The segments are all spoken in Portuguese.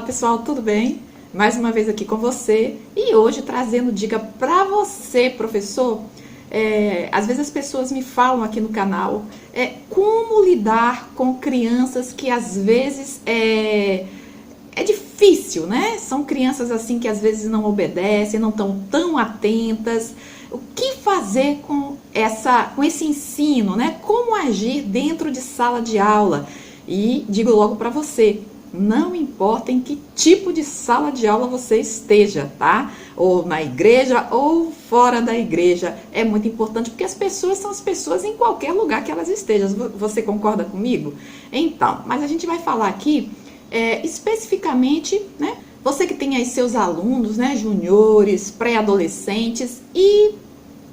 Olá pessoal, tudo bem? Mais uma vez aqui com você e hoje trazendo dica para você, professor. Às vezes as pessoas me falam aqui no canal como lidar com crianças que às vezes é difícil, né? São crianças assim que às vezes não obedecem, não estão tão atentas. O que fazer com esse ensino, né? Como agir dentro de sala de aula? E digo logo para você, não importa em que tipo de sala de aula você esteja, tá? Ou na igreja ou fora da igreja. É muito importante porque as pessoas são as pessoas em qualquer lugar que elas estejam. Você concorda comigo? Então, mas a gente vai falar aqui especificamente, né? Você que tem aí seus alunos, né? Juniores, pré-adolescentes e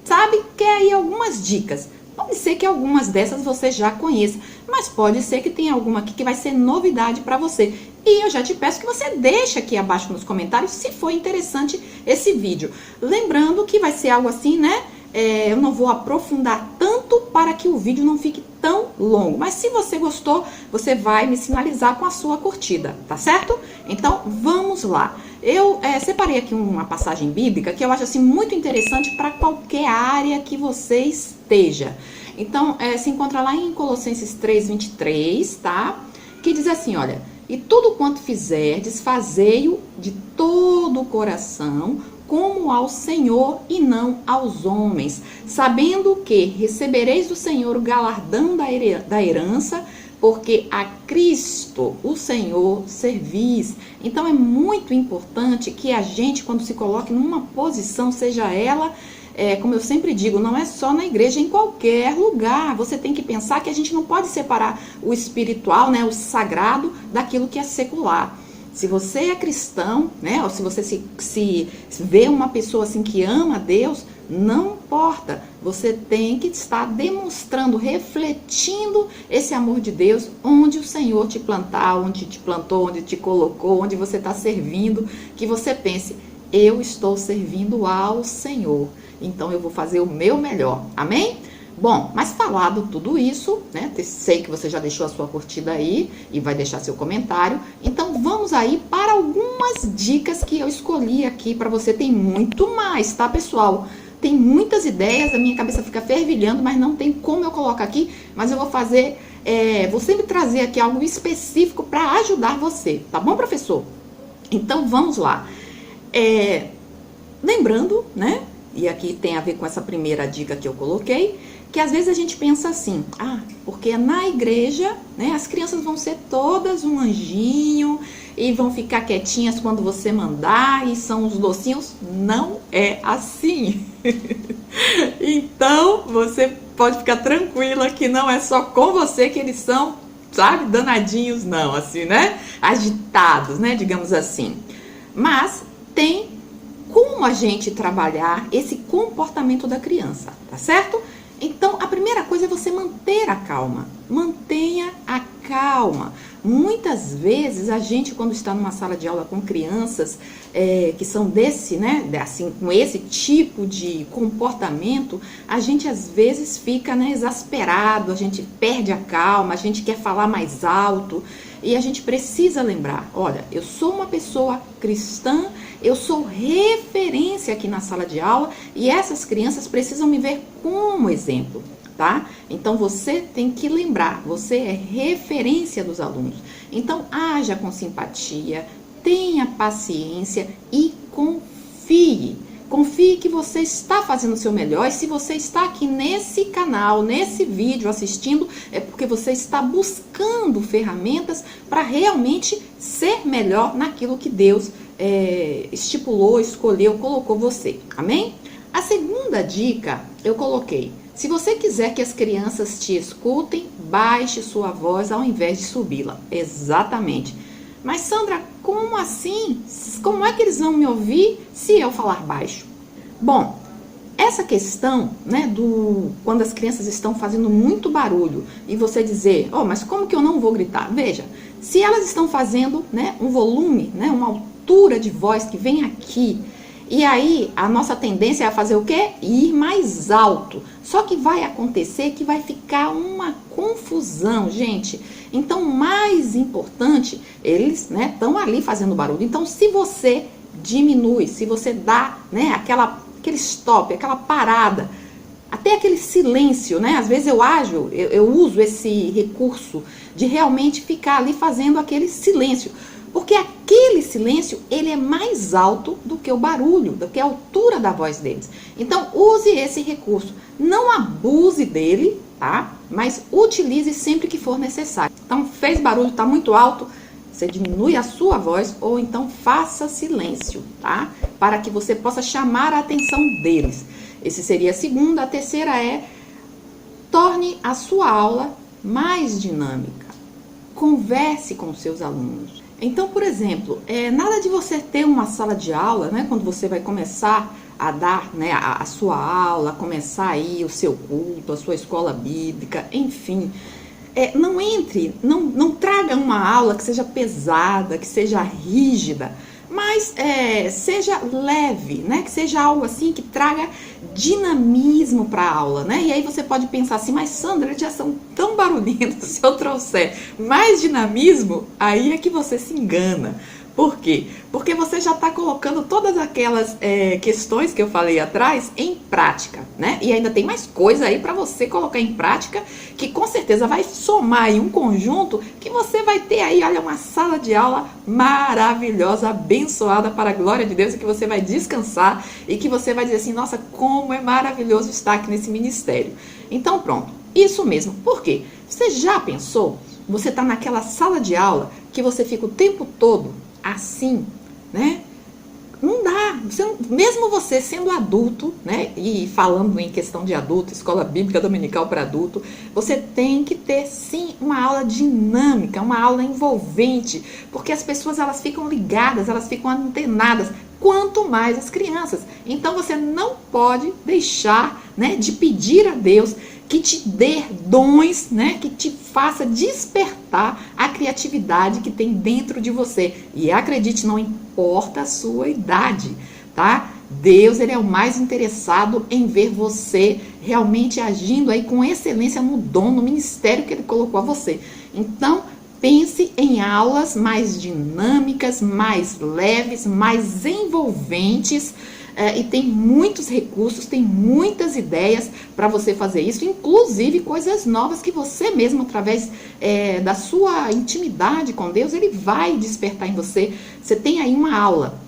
sabe, quer aí algumas dicas. Pode ser que algumas dessas você já conheça, mas pode ser que tenha alguma aqui que vai ser novidade para você. E eu já te peço que você deixe aqui abaixo nos comentários se for interessante esse vídeo. Lembrando que vai ser algo assim, né? Eu não vou aprofundar tanto para que o vídeo não fique tão longo. Mas se você gostou, você vai me sinalizar com a sua curtida, tá certo? Então, vamos lá. Eu separei aqui uma passagem bíblica que eu acho assim muito interessante para qualquer área que você esteja. Então, se encontra lá em Colossenses 3:23, tá? Que diz assim, olha: e tudo quanto fizerdes, fazei-o de todo o coração, como ao Senhor e não aos homens, sabendo que recebereis do Senhor o galardão da herança, porque a Cristo, o Senhor, servis. Então é muito importante que a gente, quando se coloque numa posição, seja ela, como eu sempre digo, não é só na igreja, em qualquer lugar. Você tem que pensar que a gente não pode separar o espiritual, né, o sagrado, daquilo que é secular. Se você é cristão, né, ou se você se vê uma pessoa assim que ama a Deus, não importa, você tem que estar demonstrando, refletindo esse amor de Deus, onde o Senhor te plantar, onde te plantou, onde te colocou, onde você está servindo, que você pense, eu estou servindo ao Senhor, então eu vou fazer o meu melhor, amém? Bom, mas falado tudo isso, né, sei que você já deixou a sua curtida aí e vai deixar seu comentário, então vamos aí para algumas dicas que eu escolhi aqui para você. Tem muito mais, tá, pessoal? Tem muitas ideias, a minha cabeça fica fervilhando, mas não tem como eu colocar aqui, mas eu vou fazer, vou sempre trazer aqui algo específico para ajudar você, tá bom, professor? Então vamos lá. Lembrando, né, e aqui tem a ver com essa primeira dica que eu coloquei, que às vezes a gente pensa assim, porque na igreja, né, as crianças vão ser todas um anjinho e vão ficar quietinhas quando você mandar e são os docinhos. Não é assim. Então, você pode ficar tranquila que não é só com você que eles são, sabe, danadinhos não, assim, né, agitados, né, digamos assim. Mas tem como a gente trabalhar esse comportamento da criança, tá certo? Então, a primeira coisa é você manter a calma. Mantenha a calma. Muitas vezes, a gente, quando está numa sala de aula com crianças que são desse, né, assim, com esse tipo de comportamento, a gente às vezes fica, né, exasperado, a gente perde a calma, a gente quer falar mais alto. E a gente precisa lembrar, olha, eu sou uma pessoa cristã, eu sou referência aqui na sala de aula e essas crianças precisam me ver como exemplo, tá? Então você tem que lembrar, você é referência dos alunos. Então haja com simpatia, tenha paciência e confie. Confie que você está fazendo o seu melhor e se você está aqui nesse canal, nesse vídeo assistindo, é porque você está buscando ferramentas para realmente ser melhor naquilo que Deus estipulou, escolheu, colocou você. Amém? A segunda dica eu coloquei. Se você quiser que as crianças te escutem, baixe sua voz ao invés de subi-la. Exatamente. Mas Sandra, como assim? Como é que eles vão me ouvir se eu falar baixo? Bom, essa questão, né, quando as crianças estão fazendo muito barulho e você dizer, mas como que eu não vou gritar? Veja, se elas estão fazendo, né, um volume, né, uma altura de voz que vem aqui, e aí a nossa tendência é a fazer o quê? Ir mais alto. Só que vai acontecer que vai ficar uma confusão, gente. Então, mais importante, eles, né, estão ali fazendo barulho. Então, se você diminui, se você dá, né, aquele stop, aquela parada, até aquele silêncio, né? Às vezes eu uso esse recurso de realmente ficar ali fazendo aquele silêncio. Porque aquele silêncio, ele é mais alto do que o barulho, do que a altura da voz deles. Então, use esse recurso. Não abuse dele, tá? Mas utilize sempre que for necessário. Então, fez barulho, está muito alto, você diminui a sua voz ou então faça silêncio, tá? Para que você possa chamar a atenção deles. Esse seria a segunda. A terceira é: torne a sua aula mais dinâmica. Converse com os seus alunos. Então, por exemplo, nada de você ter uma sala de aula, né? Quando você vai começar a dar, né, a sua aula, começar aí o seu culto, a sua escola bíblica, enfim. Não traga uma aula que seja pesada, que seja rígida, mas seja leve, né? Que seja algo assim que traga dinamismo para a aula, né? E aí você pode pensar assim: mas Sandra, eles já são tão barulhentos, se eu trouxer mais dinamismo, aí é que você se engana. Por quê? Porque você já está colocando todas aquelas questões que eu falei atrás em prática, né? E ainda tem mais coisa aí para você colocar em prática, que com certeza vai somar em um conjunto que você vai ter aí, olha, uma sala de aula maravilhosa, abençoada para a glória de Deus, e que você vai descansar e que você vai dizer assim: nossa, como é maravilhoso estar aqui nesse ministério. Então pronto, isso mesmo. Por quê? Você já pensou? Você está naquela sala de aula que você fica o tempo todo assim, né? Não dá. Mesmo você sendo adulto, né? E falando em questão de adulto, escola bíblica dominical para adulto, você tem que ter sim uma aula dinâmica, uma aula envolvente, porque as pessoas, elas ficam ligadas, elas ficam antenadas, quanto mais as crianças. Então você não pode deixar, né, de pedir a Deus que te dê dons, né, que te faça despertar a criatividade que tem dentro de você. E acredite, não importa a sua idade, tá? Deus, ele é o mais interessado em ver você realmente agindo aí com excelência no dom, no ministério que ele colocou a você. Então, pense em aulas mais dinâmicas, mais leves, mais envolventes. E tem muitos recursos, tem muitas ideias para você fazer isso, inclusive coisas novas que você mesmo, através da sua intimidade com Deus, ele vai despertar em você. Você tem aí uma aula,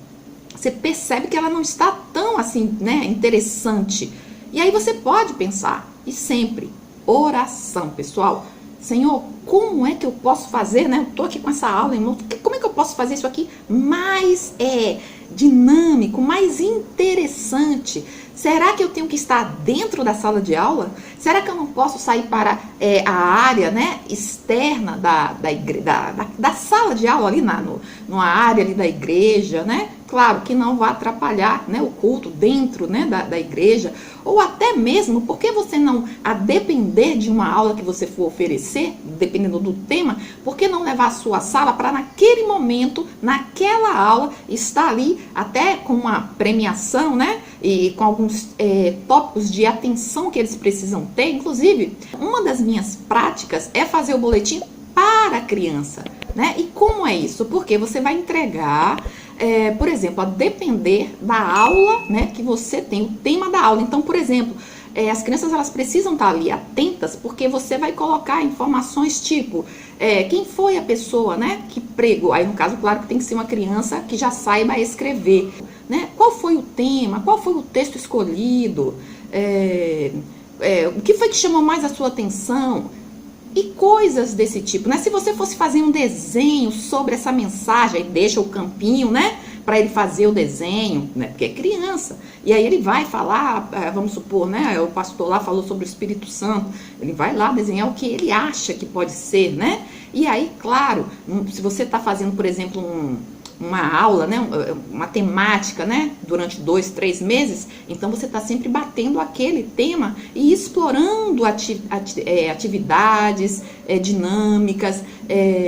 você percebe que ela não está tão assim, né, interessante. E aí você pode pensar, e sempre, oração, pessoal. Senhor, como é que eu posso fazer, né? Eu estou aqui com essa aula, irmão. Como é que eu posso fazer isso aqui mais dinâmico, mais interessante? Será que eu tenho que estar dentro da sala de aula? Será que eu não posso sair para a área, né, externa da sala de aula, ali numa área ali da igreja, né? Claro que não vai atrapalhar, né, o culto dentro, né, da igreja. Ou até mesmo, por que você não, a depender de uma aula que você for oferecer, dependendo do tema, por que não levar a sua sala para naquele momento, naquela aula, estar ali até com uma premiação, né? E com alguns tópicos de atenção que eles precisam ter. Inclusive, uma das minhas práticas é fazer o boletim para a criança, né? E como é isso? Porque você vai entregar, por exemplo, a depender da aula, né, que você tem, o tema da aula. Então, por exemplo, as crianças, elas precisam estar ali atentas, porque você vai colocar informações tipo, quem foi a pessoa, né, que pregou. Aí, no caso, claro que tem que ser uma criança que já saiba escrever, né? Qual foi o tema, qual foi o texto escolhido, o que foi que chamou mais a sua atenção, e coisas desse tipo, né? Se você fosse fazer um desenho sobre essa mensagem, aí deixa o campinho, né, para ele fazer o desenho, né, porque é criança, e aí ele vai falar, vamos supor, né, o pastor lá falou sobre o Espírito Santo, ele vai lá desenhar o que ele acha que pode ser, né? E aí, claro, se você está fazendo, por exemplo, uma aula, né, uma temática, né, durante 2, 3 meses, então você está sempre batendo aquele tema e explorando atividades dinâmicas,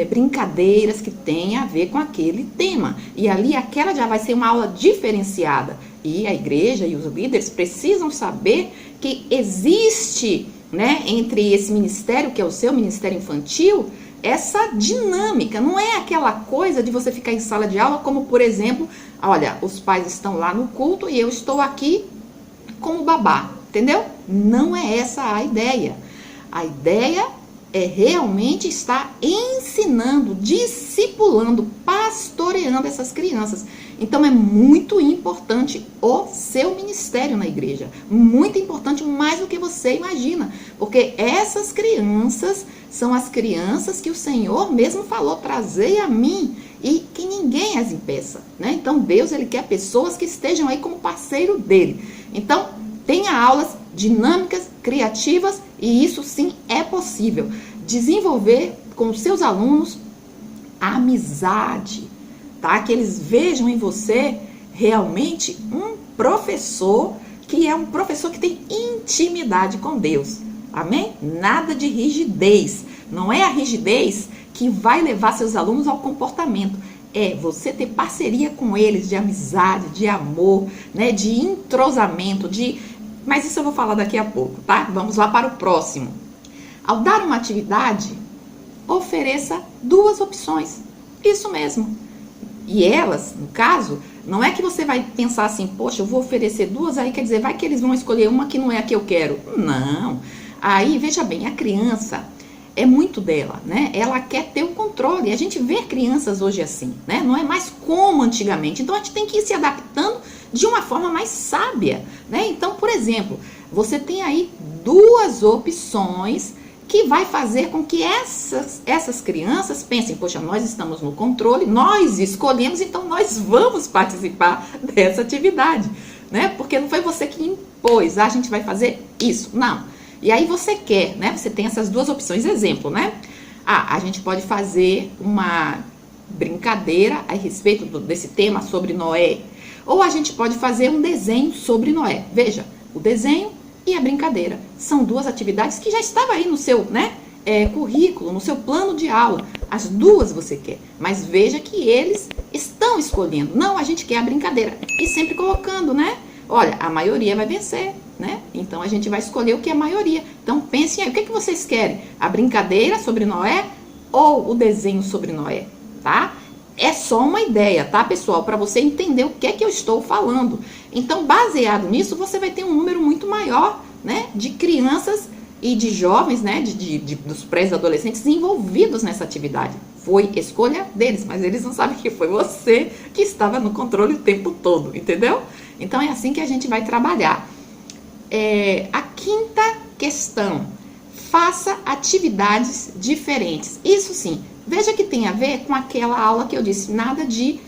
brincadeiras que tem a ver com aquele tema. E ali aquela já vai ser uma aula diferenciada. E a igreja e os líderes precisam saber que existe, né, entre esse ministério, que é o seu ministério infantil, essa dinâmica. Não é aquela coisa de você ficar em sala de aula, como, por exemplo, olha, os pais estão lá no culto e eu estou aqui como babá, entendeu? Não é essa a ideia. A ideia é realmente estar ensinando, discipulando, pastoreando essas crianças. Então é muito importante o seu ministério na igreja. Muito importante, mais do que você imagina. Porque essas crianças são as crianças que o Senhor mesmo falou, trazei a mim, e que ninguém as impeça, né? Então Deus, ele quer pessoas que estejam aí como parceiro dele. Então tenha aulas dinâmicas, criativas, e isso sim é possível. Desenvolver com os seus alunos a amizade, tá? Que eles vejam em você realmente um professor que é um professor que tem intimidade com Deus. Amém? Nada de rigidez. Não é a rigidez que vai levar seus alunos ao comportamento. É você ter parceria com eles, de amizade, de amor, né? De entrosamento, Mas isso eu vou falar daqui a pouco, tá? Vamos lá para o próximo. Ao dar uma atividade, ofereça 2 opções. Isso mesmo. E elas, no caso, não é que você vai pensar assim, poxa, eu vou oferecer 2, aí quer dizer, vai que eles vão escolher uma que não é a que eu quero. Não. Aí, veja bem, a criança é muito dela, né? Ela quer ter o controle. A gente vê crianças hoje assim, né? Não é mais como antigamente. Então, a gente tem que ir se adaptando de uma forma mais sábia, né? Então, por exemplo, você tem aí 2 opções que vai fazer com que essas crianças pensem, poxa, nós estamos no controle, nós escolhemos, então nós vamos participar dessa atividade, né? Porque não foi você que impôs, a gente vai fazer isso, não. E aí você quer, né? Você tem essas 2 opções, exemplo, né? A gente pode fazer uma brincadeira a respeito desse tema sobre Noé, ou a gente pode fazer um desenho sobre Noé. Veja, o desenho e a brincadeira são 2 atividades que já estavam aí no seu, né, currículo, no seu plano de aula. As 2 você quer, mas veja que eles estão escolhendo. Não, a gente quer a brincadeira. E sempre colocando, né? Olha, a maioria vai vencer, né? Então a gente vai escolher o que é a maioria. Então pensem aí, o que vocês querem? A brincadeira sobre Noé ou o desenho sobre Noé, tá? É só uma ideia, tá, pessoal? Para você entender o que é que eu estou falando. Então, baseado nisso, você vai ter um número muito maior, né, de crianças e de jovens, né, dos pré-adolescentes envolvidos nessa atividade. Foi escolha deles, mas eles não sabem que foi você que estava no controle o tempo todo, entendeu? Então, é assim que a gente vai trabalhar. A 5ª questão, faça atividades diferentes. Isso sim, veja que tem a ver com aquela aula que eu disse, nada de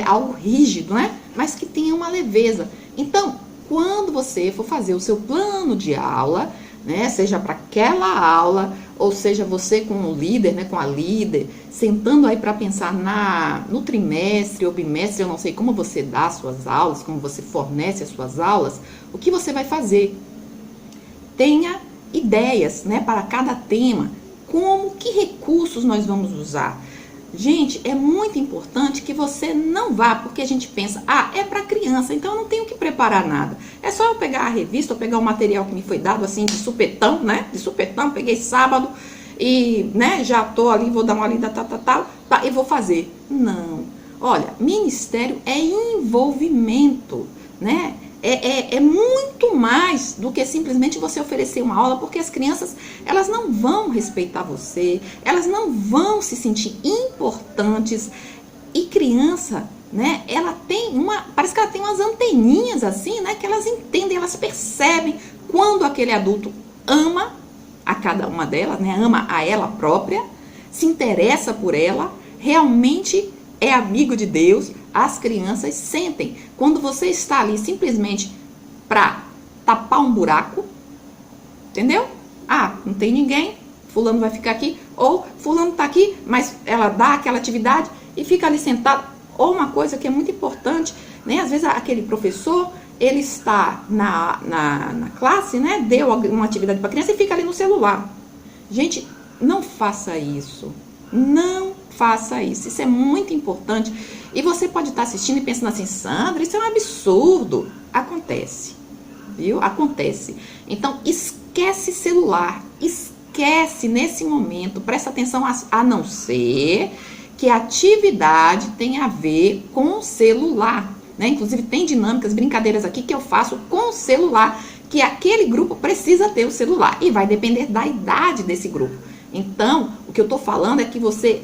algo rígido, né? Mas que tenha uma leveza. Então, quando você for fazer o seu plano de aula, né, seja para aquela aula, ou seja você com o líder, né, com a líder, sentando aí para pensar no trimestre ou bimestre, eu não sei como você dá as suas aulas, como você fornece as suas aulas, o que você vai fazer? Tenha ideias, né, para cada tema, que recursos nós vamos usar. Gente, é muito importante que você não vá, porque a gente pensa, é para criança, então eu não tenho que preparar nada. É só eu pegar a revista, ou pegar o material que me foi dado, assim, de supetão, né? De supetão, peguei sábado e, né, já tô ali, vou dar uma lida, e vou fazer. Não. Olha, ministério é envolvimento, né? É muito mais do que simplesmente você oferecer uma aula, porque as crianças, elas não vão respeitar você, elas não vão se sentir importantes. E criança, né, parece que ela tem umas anteninhas assim, né, que elas entendem, elas percebem quando aquele adulto ama a cada uma delas, né, ama a ela própria, se interessa por ela, realmente é amigo de Deus. As crianças sentem. Quando você está ali simplesmente para tapar um buraco, entendeu? Não tem ninguém, fulano vai ficar aqui, ou fulano está aqui, mas ela dá aquela atividade e fica ali sentado. Ou uma coisa que é muito importante, né? Às vezes aquele professor, ele está na classe, né? Deu uma atividade para a criança e fica ali no celular. Gente, não faça isso. Não faça isso. Isso é muito importante. E você pode estar assistindo e pensando assim, Sandra, isso é um absurdo. Acontece, viu? Acontece. Então, esquece celular, esquece nesse momento, presta atenção, a não ser que a atividade tenha a ver com o celular, né? Inclusive, tem dinâmicas, brincadeiras aqui que eu faço com o celular, que aquele grupo precisa ter o celular. E vai depender da idade desse grupo. Então, o que eu estou falando é que você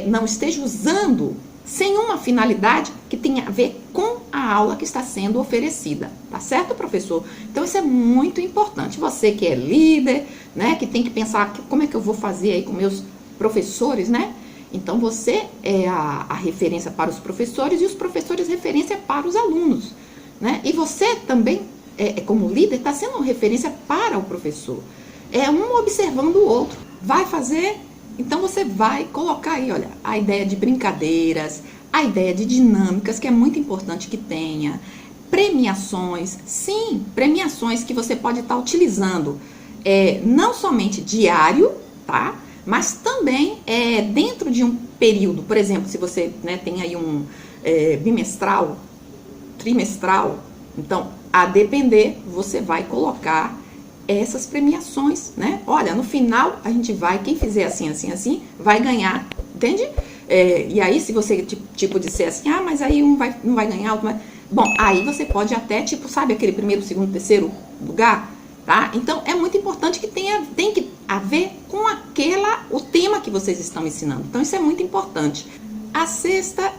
não esteja usando sem uma finalidade que tenha a ver com a aula que está sendo oferecida. Tá certo, professor? Então, isso é muito importante. Você que é líder, né, que tem que pensar como é que eu vou fazer aí com meus professores, né? Então, você é a referência para os professores e os professores referência para os alunos, né? E você também, como líder, está sendo uma referência para o professor. É um observando o outro. Vai fazer, então você vai colocar aí, olha, a ideia de brincadeiras, a ideia de dinâmicas, que é muito importante que tenha, premiações, sim, premiações que você pode estar utilizando, não somente diário, tá? Mas também dentro de um período, por exemplo, se você, né, tem aí um bimestral, trimestral, então, a depender, você vai colocar essas premiações, né? Olha, no final a gente vai, quem fizer assim, assim, assim, vai ganhar, entende? E aí, se você, tipo, disser assim, mas aí um não vai ganhar, outro vai... Bom, aí você pode até, tipo, sabe aquele primeiro, segundo, terceiro lugar, tá? Então, é muito importante que tem que haver com o tema que vocês estão ensinando. Então, isso é muito importante. A sexta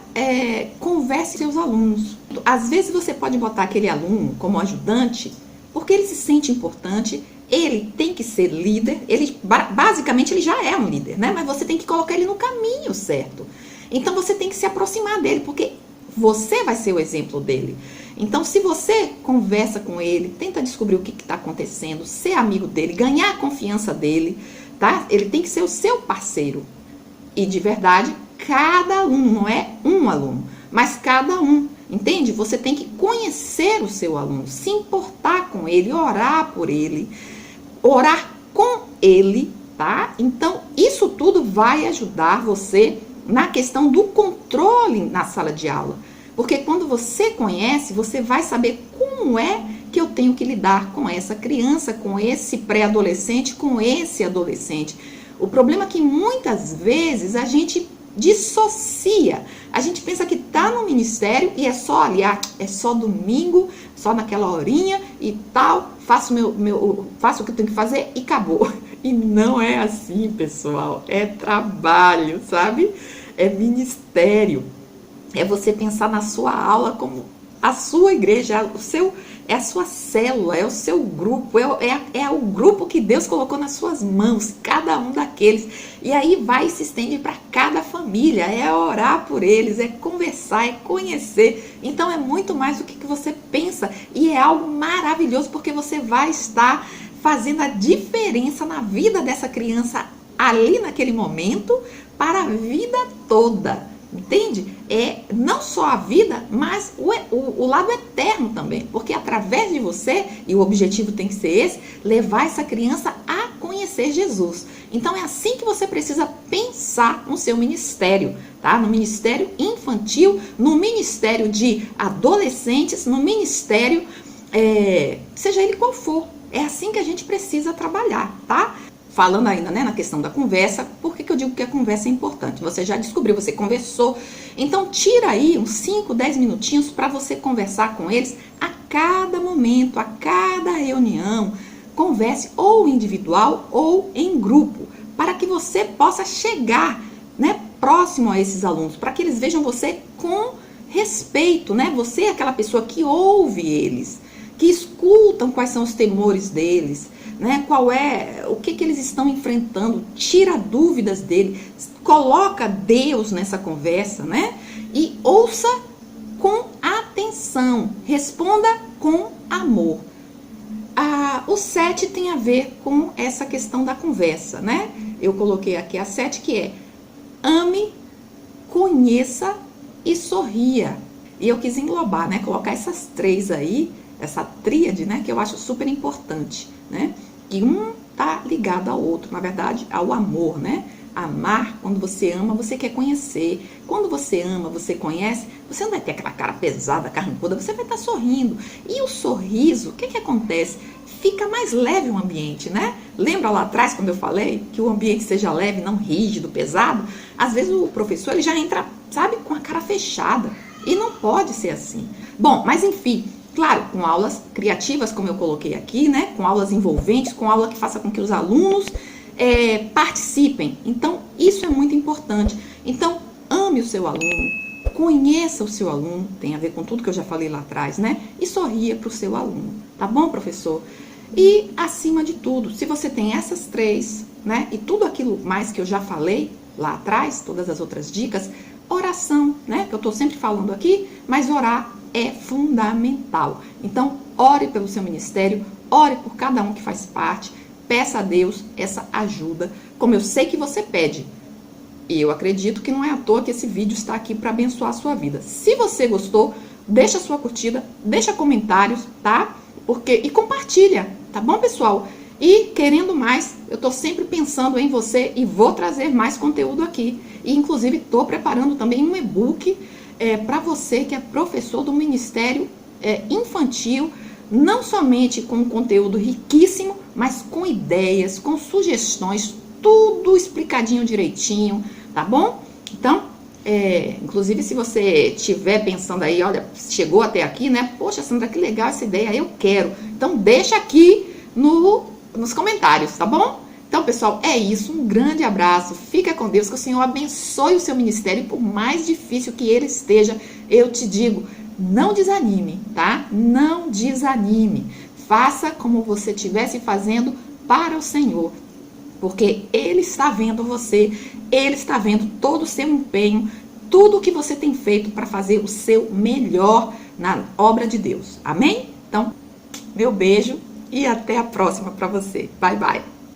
converse com seus alunos. Às vezes você pode botar aquele aluno como ajudante, porque ele se sente importante, ele tem que ser líder, basicamente ele já é um líder, né? Mas você tem que colocar ele no caminho certo. Então você tem que se aproximar dele, porque você vai ser o exemplo dele. Então, se você conversa com ele, tenta descobrir o que está acontecendo, ser amigo dele, ganhar a confiança dele, tá? Ele tem que ser o seu parceiro. E de verdade, cada aluno, não é um aluno, mas cada um. Entende? Você tem que conhecer o seu aluno, se importar com ele, orar por ele, orar com ele, tá? Então, isso tudo vai ajudar você na questão do controle na sala de aula. Porque quando você conhece, você vai saber como é que eu tenho que lidar com essa criança, com esse pré-adolescente, com esse adolescente. O problema é que muitas vezes a gente dissocia. A gente pensa que tá no ministério e é só ali, é só domingo, só naquela horinha e tal, faço faço o que eu tenho que fazer e acabou. E não é assim, pessoal. É trabalho, sabe? É ministério. É você pensar na sua aula como a sua igreja, é a sua célula, é o seu grupo, é o grupo que Deus colocou nas suas mãos, cada um daqueles. E aí vai e se estende para cada família, é orar por eles, é conversar, é conhecer. Então é muito mais do que você pensa e é algo maravilhoso, porque você vai estar fazendo a diferença na vida dessa criança ali naquele momento para a vida toda. Entende? Não só a vida, mas o lado eterno também. Porque através de você, e o objetivo tem que ser esse, levar essa criança a conhecer Jesus. Então é assim que você precisa pensar no seu ministério, tá? No ministério infantil, no ministério de adolescentes, no ministério, seja ele qual for. É assim que a gente precisa trabalhar, tá? Falando ainda, né, na questão da conversa, por que eu digo que a conversa é importante? Você já descobriu, você conversou, então tira aí uns 5, 10 minutinhos para você conversar com eles a cada momento, a cada reunião. Converse ou individual ou em grupo, para que você possa chegar, né, próximo a esses alunos, para que eles vejam você com respeito, né? Você é aquela pessoa que ouve eles, que escutam quais são os temores deles, né? O que eles estão enfrentando, tira dúvidas dele, coloca Deus nessa conversa, né? E ouça com atenção, responda com amor. O 7 tem a ver com essa questão da conversa, né? Eu coloquei aqui a 7, que é ame, conheça e sorria. E eu quis englobar, né? Colocar essas 3 aí, essa tríade, né? Que eu acho super importante, né? Que um tá ligado ao outro, na verdade, ao amor, né? Amar, quando você ama, você quer conhecer. Quando você ama, você conhece, você não vai ter aquela cara pesada, carrancuda, você vai estar sorrindo. E o sorriso, o que acontece? Fica mais leve o ambiente, né? Lembra lá atrás quando eu falei que o ambiente seja leve, não rígido, pesado? Às vezes o professor ele já entra, sabe, com a cara fechada. E não pode ser assim. Bom, mas enfim, claro, com aulas criativas, como eu coloquei aqui, né? Com aulas envolventes, com aula que faça com que os alunos participem. Então, isso é muito importante. Então, ame o seu aluno, conheça o seu aluno, tem a ver com tudo que eu já falei lá atrás, né? E sorria para o seu aluno, tá bom, professor? E, acima de tudo, se você tem essas três, né? E tudo aquilo mais que eu já falei lá atrás, todas as outras dicas, oração, né? Que eu estou sempre falando aqui, mas orar é fundamental. Então, ore pelo seu ministério, ore por cada um que faz parte, peça a Deus essa ajuda, como eu sei que você pede. E eu acredito que não é à toa que esse vídeo está aqui para abençoar a sua vida. Se você gostou, deixa sua curtida, deixa comentários, tá? E compartilha, tá bom, pessoal? E querendo mais, eu estou sempre pensando em você e vou trazer mais conteúdo aqui. E inclusive estou preparando também um e-book para você que é professor do Ministério Infantil, não somente com conteúdo riquíssimo, mas com ideias, com sugestões, tudo explicadinho direitinho, tá bom? Então, inclusive se você estiver pensando aí, olha, chegou até aqui, né? Poxa, Sandra, que legal essa ideia, eu quero. Então, deixa aqui nos comentários, tá bom? Então, pessoal, é isso. Um grande abraço. Fica com Deus, que o Senhor abençoe o seu ministério, por mais difícil que ele esteja. Eu te digo, não desanime, tá? Não desanime. Faça como você estivesse fazendo para o Senhor, porque Ele está vendo você, Ele está vendo todo o seu empenho, tudo o que você tem feito para fazer o seu melhor na obra de Deus. Amém? Então, meu beijo e até a próxima para você. Bye, bye.